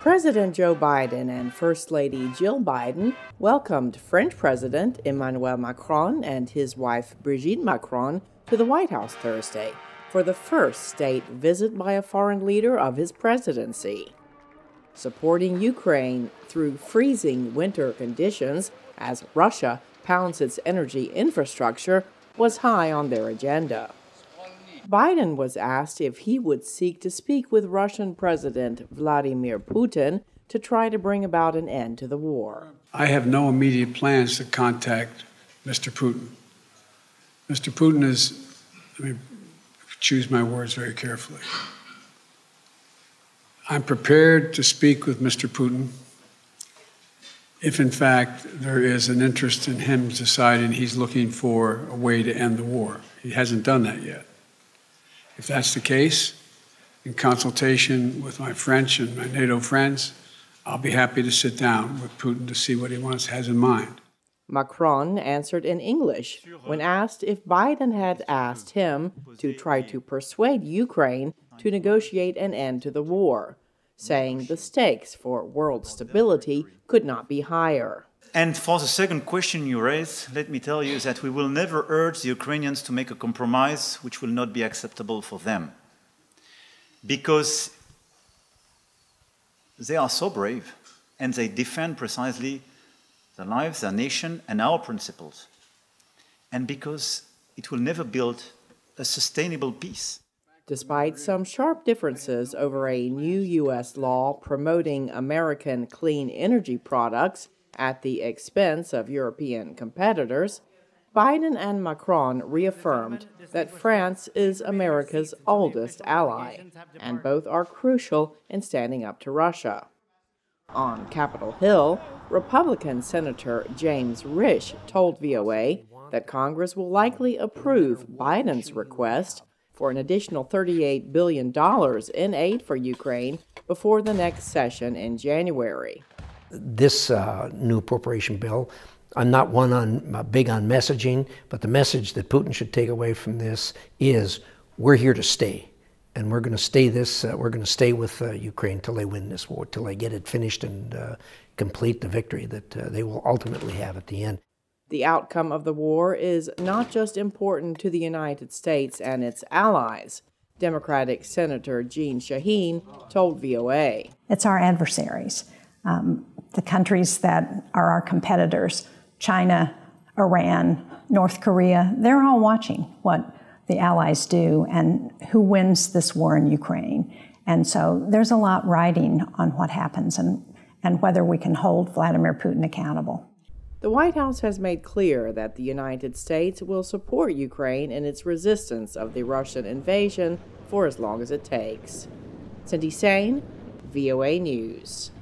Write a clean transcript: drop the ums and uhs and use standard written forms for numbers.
President Joe Biden and First Lady Jill Biden welcomed French President Emmanuel Macron and his wife Brigitte Macron to the White House Thursday for the first state visit by a foreign leader of his presidency. Supporting Ukraine through freezing winter conditions as Russia pounds its energy infrastructure was high on their agenda. Biden was asked if he would seek to speak with Russian President Vladimir Putin to try to bring about an end to the war. I have no immediate plans to contact Mr. Putin. Mr. Putin is, let me choose my words very carefully. I'm prepared to speak with Mr. Putin if, in fact, there is an interest in him deciding he's looking for a way to end the war. He hasn't done that yet. If that's the case, in consultation with my French and my NATO friends, I'll be happy to sit down with Putin to see what he has in mind. Macron answered in English when asked if Biden had asked him to try to persuade Ukraine to negotiate an end to the war, saying the stakes for world stability could not be higher. And for the second question you raised, let me tell you that we will never urge the Ukrainians to make a compromise which will not be acceptable for them. Because they are so brave and they defend precisely their lives, their nation, and our principles. And because it will never build a sustainable peace. Despite some sharp differences over a new U.S. law promoting American clean energy products at the expense of European competitors, Biden and Macron reaffirmed that France is America's oldest ally, and both are crucial in standing up to Russia. On Capitol Hill, Republican Senator James Risch told VOA that Congress will likely approve Biden's request for an additional $38 billion in aid for Ukraine before the next session in January. This new appropriation bill, I'm not big on messaging, but the message that Putin should take away from this is we're here to stay, and we're going to stay we're going to stay with Ukraine till they win this war, till they get it finished and complete the victory that they will ultimately have at the end. The outcome of the war is not just important to the United States and its allies. Democratic Senator Jeanne Shaheen told VOA. It's our adversaries. The countries that are our competitors, China, Iran, North Korea, they're all watching what the allies do and who wins this war in Ukraine. And so there's a lot riding on what happens and whether we can hold Vladimir Putin accountable. The White House has made clear that the United States will support Ukraine in its resistance of the Russian invasion for as long as it takes. Cindy Saine, VOA News.